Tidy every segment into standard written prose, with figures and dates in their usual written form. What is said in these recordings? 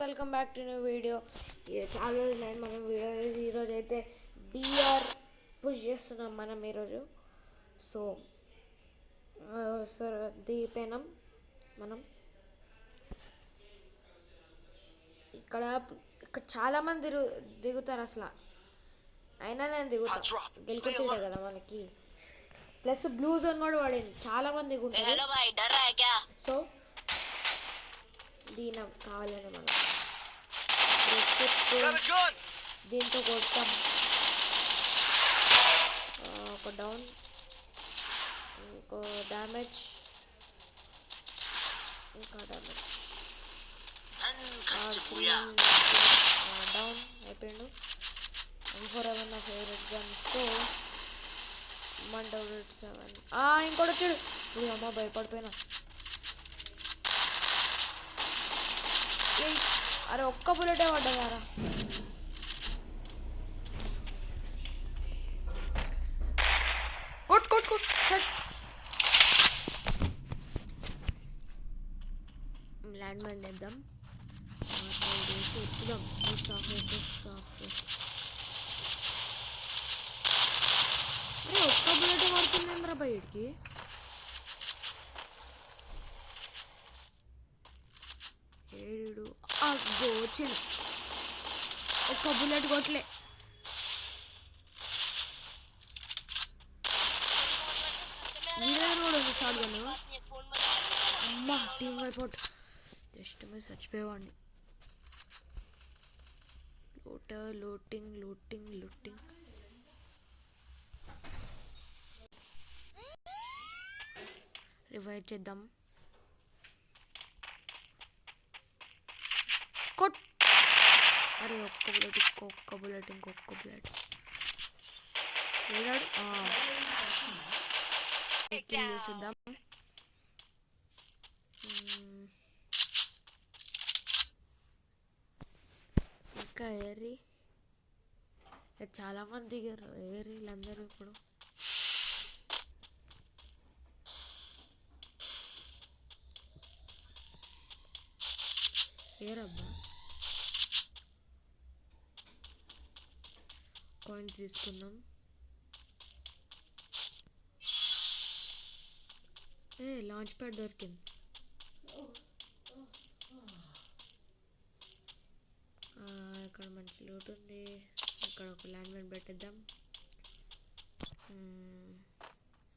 Welcome back to new video. చాలా రోజులు నేను మనం వీడియో ఈరోజు అయితే బిఆర్ పుష్ చేస్తున్నాం మనం ఈరోజు. సో సార్ దిగిపోయినాం మనం. ఇక్కడ ఇక్కడ చాలామంది దిగుతారు అసలు, అయినా నేను దిగుతా. గెలుపుతుండే కదా మనకి, ప్లస్ బ్లూ జోన్ కూడా పడింది, చాలామంది దిగుతారు. సో దీని కావాలని మనం దీంతో కొడతాం. ఒక డౌన్, ఇంకో డ్యామేజ్, ఇంకా డ్యామేజ్, డౌన్ అయిపోయాడు. M4 నా ఫేవరెట్ గన్. సో 177. ఇంకోటి వచ్చాడు. అమ్మ భయపడిపోయినా. అరే ఒక్క బుల్లెటే పడ్డదారా. కొట్ కొట్ కొట్ ల్యాండ్ మైన్ వేద్దాం, ఎత్తుదాం. అరే ఒక్క బుల్లెటే పడుతుందేంద్రా బయటికి. ఏడు వచ్చింది, ఒక్క బుల్లెట్ కొట్టలే. కూడా ఉంది షాట్ గన్. అమ్మా టీమ్ వైపౌట్, జస్ట్ మీద చచ్చిపోయేవాడిని. Looting looting looting. రివైవ్ చేద్దాం. కొట్. అరే ఒక్క బుల్లెట్, ఇంకొక బుల్లెట్, ఇంకొక బుల్లెట్. వేడాడు. చేద్దాం. ఇంకా ఏరి చాలా మంది దిగారు. ఏరీలందరూ ఇప్పుడు ఏరబ్బా. కాయిన్స్ తీసుకున్నాం. లాంచ్ ప్యాడ్ దొరికింది. ఇక్కడ మంచి లూట్ ఉంది. ఇక్కడ ఒక ల్యాండ్ మైన్ పెట్టేద్దాం.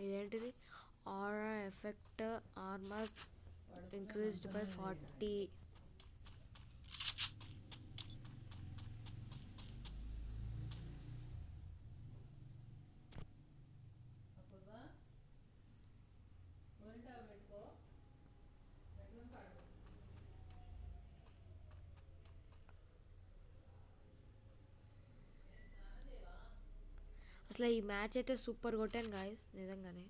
ఇదేంటిది? ఆరా ఎఫెక్ట్ ఆర్మర్ ఇంక్రీజ్డ్ బై 40. అసలు ఈ మ్యాచ్ అయితే సూపర్ కొట్టాను గాయస్, నిజంగానే.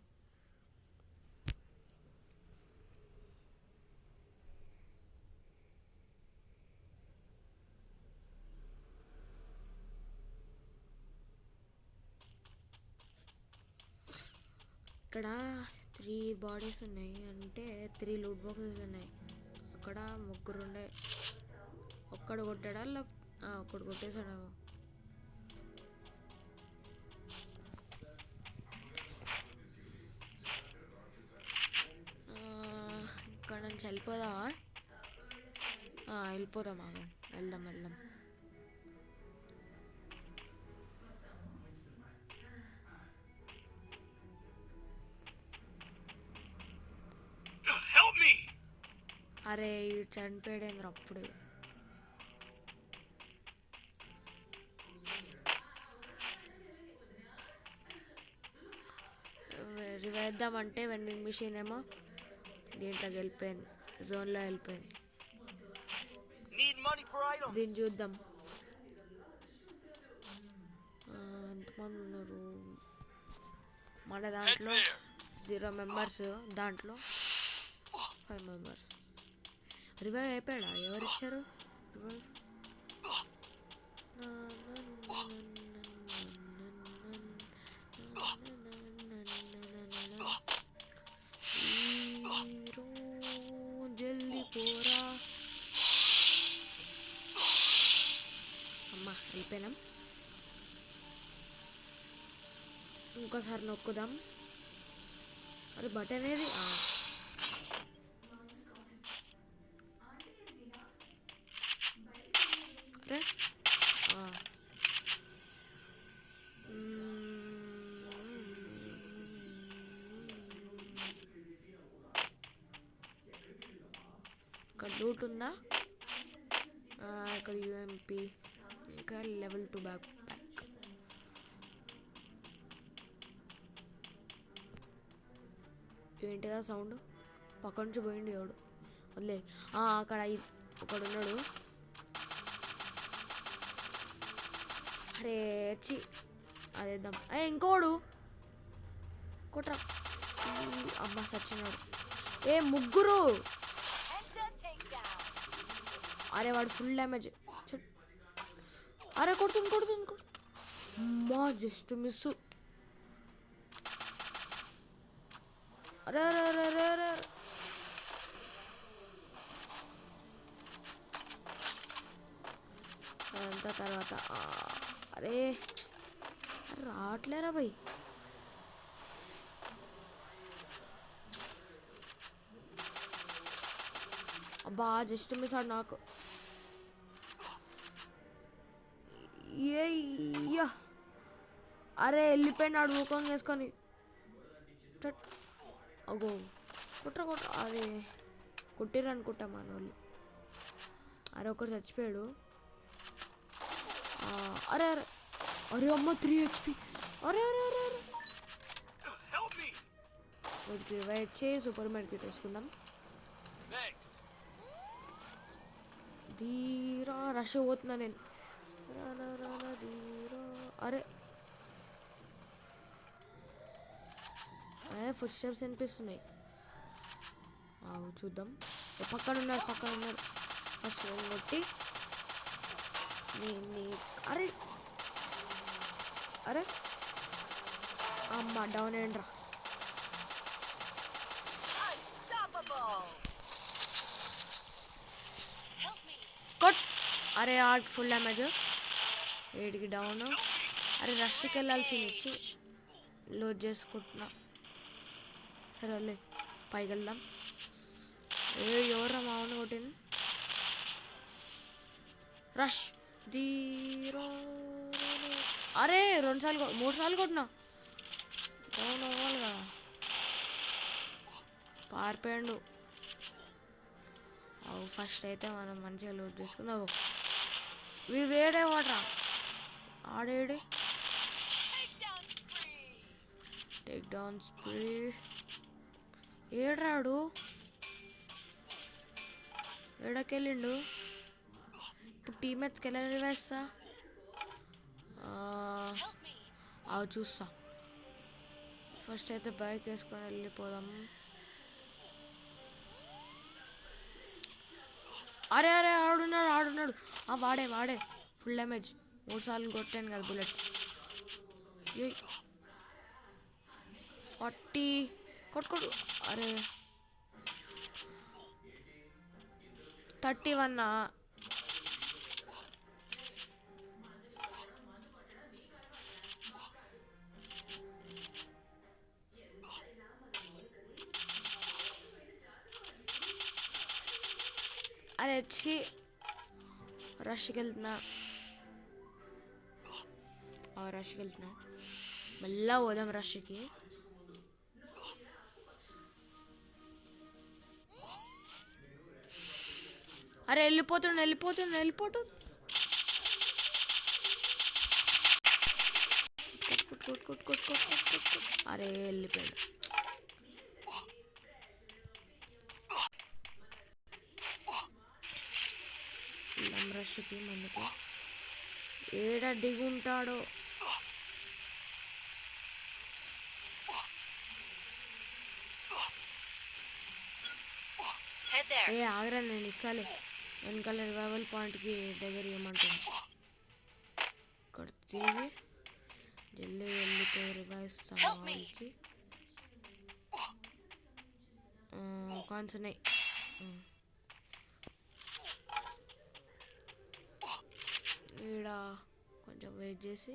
ఇక్కడ 3 బాడీస్ ఉన్నాయి, అంటే 3 లూట్ బాక్సెస్ ఉన్నాయి. అక్కడ ముగ్గురు ఉండే, ఒక్కడు కొట్టాడా? ఒక్కడు కొట్టేశాడేమో. ఇక్కడ నుంచి వెళ్ళిపోదామా? వెళ్ళిపోదాం. వెళ్దాం. అరే చనిపోయాడేంద్ర అప్పుడు. రివేద్దామంటే వెండింగ్ మిషన్ ఏమో దీంట్లోకి వెళ్ళిపోయింది, జోన్లో వెళ్ళిపోయింది. దీన్ని చూద్దాం ఎంతమంది ఉన్నారు. మన దాంట్లో 0 మెంబర్స్, దాంట్లో 5 మెంబర్స్. రివైవ్ అయిపోయాడా? ఎవరిచ్చారు రివైవ్? జల్దీ పోరా. అమ్మ వెళ్ళిపోయినాం. ఇంకోసారి నొక్కుదాం. అరే బటన్ ఏది? అరే ఇక్కడ లూట్ ఉందా? ఇక్కడ యూఎంపీ, ఇంకా లెవెల్ 2 బ్యాక్ ప్యాక్. ఏంటిదా సౌండ్? పక్క నుంచి పోయిండు ఎవడు. వదిలే. అక్కడ ఒకడు ఉన్నాడు. అరే చి అదేద్దాం. ఇంకోడు కొట్రా. అమ్మ సచ్చినాడు. ముగ్గురు. అరే వాడు ఫుల్ డ్యామేజ్. అరే కొడుతుంది. అమ్మా జస్ట్ మిస్. అరే అదంతా తర్వాత. అరే రావట్లేరా భయ్. అబ్బా జస్ట్ మిస్ ఆడు నాకు. అరే వెళ్ళిపోయినాడు ముఖం వేసుకొని. అగో కుట్ర అదే కొట్టిర్రు అనుకుంటా మన వాళ్ళు. అరే ఒకరు చచ్చిపోయాడు. అరే అమ్మ 3 HP. అరే రివైవ్ చేయి. సూపర్ మార్కెట్ వేసుకుందాం. ధీరా రష్ పోతున్నా నేను. ధీరా. అరే ఫుట్ స్టెప్స్ వినిపిస్తున్నాయి. చూద్దాం. పక్కన ఉన్నాడు. ఫస్ట్ కొట్టి అరే అమ్మ డౌన్ అయ్యండ్రా. కొట్. అరే ఆర్ట్ ఫుల్ డ్యామేజ్. 8కి డౌన్. అరే రష్కి వెళ్ళాల్సింది ఇచ్చి లోడ్ చేసుకుంటున్నా. సరే వాళ్ళే పైకి వెళ్దాం. ఎవరా మామూలు కొట్టింది? రష్ ధీరో. అరే 3 సార్లు కొట్టినా. డౌన్ అవ్వాలి కదా. పారిపోయాడు. ఫస్ట్ అయితే మనం మంచిగా లోడ్ చేసుకున్నావు. వీడు వేడే వాటరా. ఆడేడి టేక్ డౌన్ స్ప్రే. ఏడ్రాడు. ఏడకెళ్ళిండు. ఇప్పుడు టీమేట్స్కి ఎలా రివేస్తా? చూస్తా. ఫస్ట్ అయితే బైక్ వేసుకొని వెళ్ళిపోదాం. అరే ఆడున్నాడు. వాడే ఫుల్ డ్యామేజ్. 3 సార్లు కొట్టాను కదా బుల్లెట్స్. 40 కొట్టు. అరే 31. అరే వచ్చి రష్కి వెళ్తున్నా. మళ్ళా పోదాం రష్కి. అరే వెళ్ళిపోతుండు. అరే వెళ్ళిపోయాడు. రష్కి ముందుకు. ఏడ దిగుంటాడో. ఆగ్రా నేను ఇస్తాలే. వెనకాల రివైవల్ పాయింట్కి దగ్గర ఏమంటుంది. ఇక్కడ తిరిగి జల్దీ వెళ్ళిపోయి రివైవ్ సమాల్కి. కాన్స్ ఉన్నాయి. ఈడ కొంచెం వెయిట్ చేసి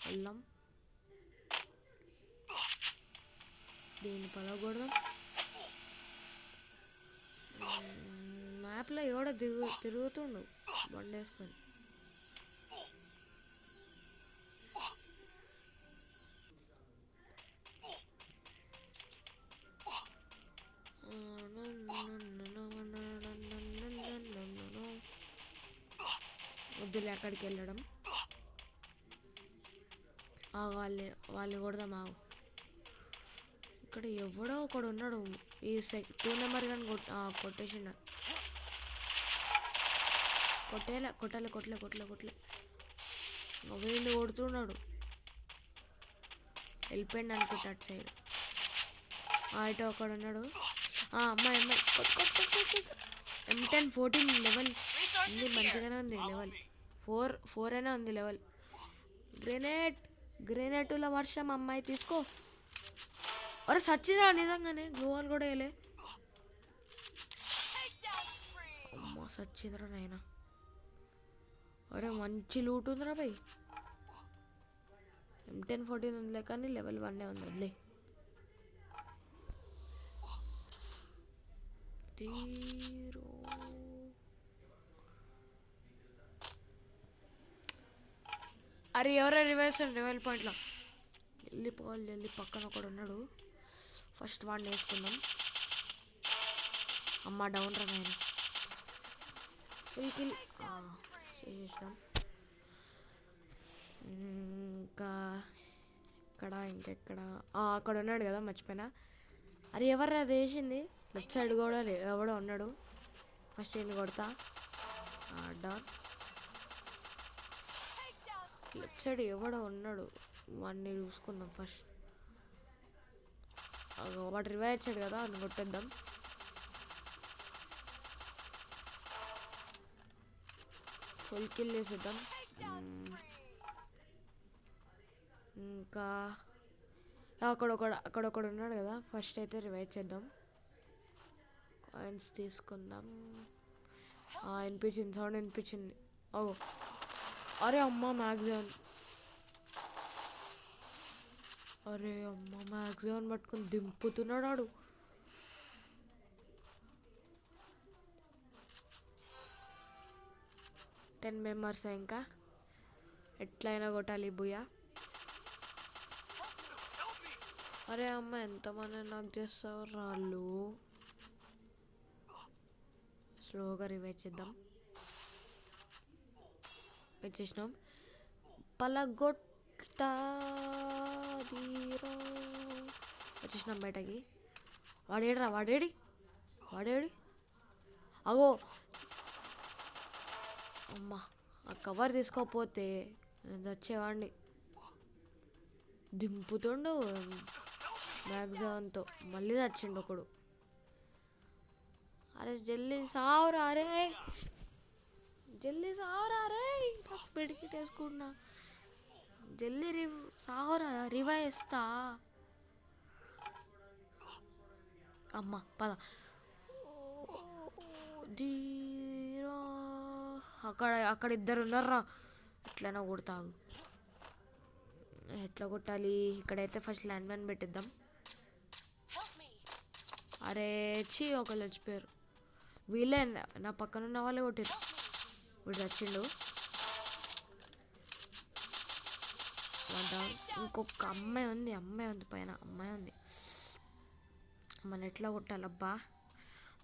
వెళ్దాం. దీన్ని పలగొడదాం. మ్యాప్లో ఎవడో తిరుగుతుండు బండి వేసుకొని. వద్దులే అక్కడికి వెళ్ళడం. వాళ్ళు కొడదాం. ఇక్కడ ఎవడో ఒకడు ఉన్నాడు. ఈ 2 నెంబర్ కానీ కొట్టేసిండ. కొట్టలే వీళ్ళు కొడుతున్నాడు. వెళ్ళిపోయింది అనుకుంటా అటు సైడ్. ఇటు ఒకడు ఉన్నాడు. అమ్మాయి M10 14 లెవెల్ ఉంది. మంచిగానే ఉంది. లెవెల్ 4 అయినా ఉంది లెవెల్. గ్రెనేటుల వర్షం. అమ్మాయి తీసుకో. అరే సచ్చిరా నిజంగానే. గ్లోవాల్ కూడా వేయలే. అమ్మ సచ్చిందిరా నాయన. అరే మంచి లూట్ ఉందిరా భయ్. M10 14 ఉందిలే కానీ లెవెల్ 1 ఉంది. వదిలే. అరే ఎవరో రివైజ్ లెవెల్ పాయింట్లో వెళ్ళిపోవాలి. వెళ్ళి పక్కన ఒకడు ఉన్నాడు. ఫస్ట్ వాడిని వేసుకుందాం. అమ్మ డౌన్ రా నాయన. ఫుల్ కిల్ చేసేసాం. ఇంకెక్కడ అక్కడ ఉన్నాడు కదా, మర్చిపోయినా. అరే ఎవరు అది వేసింది? లెఫ్ట్ సైడ్ కూడా ఎవడో ఉన్నాడు. ఫస్ట్ నేను కొడతా. డౌన్. లెఫ్ట్ సైడ్ ఎవడో ఉన్నాడు. వాడిని చూసుకుందాం ఫస్ట్. వాడు రివైవ్ వచ్చాడు కదా, అని కొట్టేద్దాం. ఫుల్ కిల్ చేసేద్దాం. ఇంకా అక్కడొకడు ఉన్నాడు కదా, ఫస్ట్ అయితే రివైవ్ చేద్దాం. కాయిన్స్ తీసుకుందాం. వినిపించింది, సౌండ్ వినిపించింది. అరే అమ్మ మ్యాగ్జిమం. మ్యాగ్జిమం పట్టుకుని దింపుతున్నాడు వాడు. టెన్ మెంబర్స్ ఇంకా ఎట్లయినా కొట్టాలి బుయ్యా. అరే అమ్మ ఎంతమంది నాకు చేస్తారు రాళ్ళు. స్లోగా రివైవ్ చేద్దాం. వచ్చేసినాం. పలగొట్టాదీరో. వచ్చేసినాం బయటకి. వాడేడి అగో. అమ్మ ఆ కవర్ తీసుకోకపోతే నేను వచ్చేవాడిని. దింపుతుండు మ్యాగ్జిమంతో. మళ్ళీ వచ్చిండు ఒకడు. అరే జల్దీ సావురా. పెడికిట్ వేసుకున్నా. జల్దీ సావురా. రివైవ్ ఇస్తా. అమ్మ పద. జీరో. అక్కడ ఇద్దరు ఉన్నారా. ఎట్లైనా కొడతాగు. ఎట్లా కొట్టాలి? ఇక్కడైతే ఫస్ట్ ల్యాండ్ మ్యాన్ పెట్టిద్దాం. అరే ఒకళ్ళు వచ్చిపోయారు. వీళ్ళే నా పక్కన ఉన్న వాళ్ళే కొట్టారు. వీడు వచ్చిండు. ఇంకొక అమ్మాయి ఉంది పైన. అమ్మాయి ఉంది. మన ఎట్లా కొట్టాలబ్బా?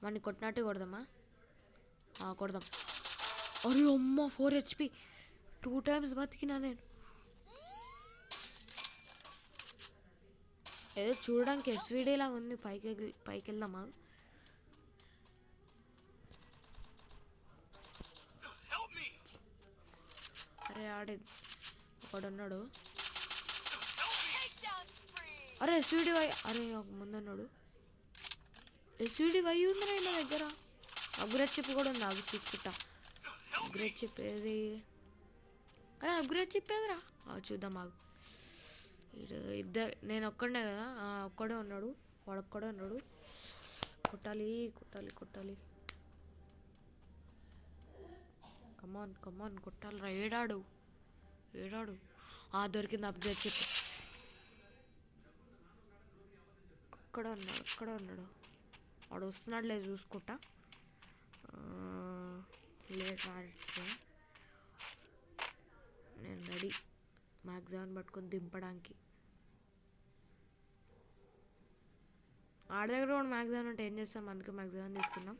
మనని కొట్టినట్టు కొడదామా? కొడదాం. అరే అమ్మ 4 HP. 2 times బతికినా నేను. ఏదో చూడడానికి SVD లాగా ఉంది. పైకి వెళ్దామా? అరే ఒకడున్నాడు. అరే SVD వై. అరే ముందున్నాడు. SVD వై ఉందిరా నా దగ్గర. అప్గ్రేడ్ చిప్ కూడా ఉంది. అవి తీసుకుంటా. అప్గ్రేడ్ చిప్ ఏది? అరే అప్గ్రేడ్ చిప్ ఏదిరా? చూద్దాం. ఇద్దరు. నేను ఒక్కడే కదా. ఒక్కడే ఉన్నాడు. వాడొక్కడే ఉన్నాడు. కొట్టాలి. కమాన్ కొట్టాలి రా. ఏడాడు ఏడాడు దొరికింది అప్గ్రేడ్ చెప్పు. అక్కడ ఉన్నాడు వాడు వస్తున్నాడు లేదు చూసుకుంటా. లేదు నేను రెడీ మ్యాగ్జాన్ పట్టుకొని దింపడానికి. ఆడ దగ్గర కూడా మ్యాగ్జాన్ ఉంటే ఏం చేస్తాం, అందుకే మ్యాగ్జాన్ తీసుకున్నాం.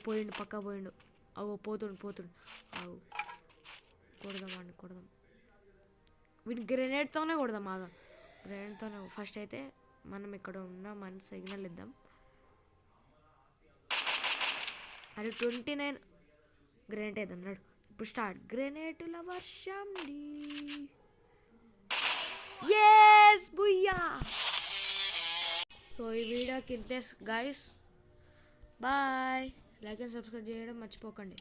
పోయిండు పక్క పోయిండు. పోతుండు అవు కొడదాం వీడిని గ్రెనేడ్తోనే కొడదాం. గ్రెనేడ్తోనే ఫస్ట్ అయితే మనం ఇక్కడ ఉన్నామని సిగ్నల్ ఇద్దాం. అది 29 గ్రెనేడ్ వేద్దాం నడు. ఇప్పుడు స్టార్ట్. గ్రెనేటుల వర్షం ఎస్ బుయ్యా. సో ఈ వీడియోకి ఇంతే guys, bye. Like and subscribe చేయడం మర్చిపోకండి.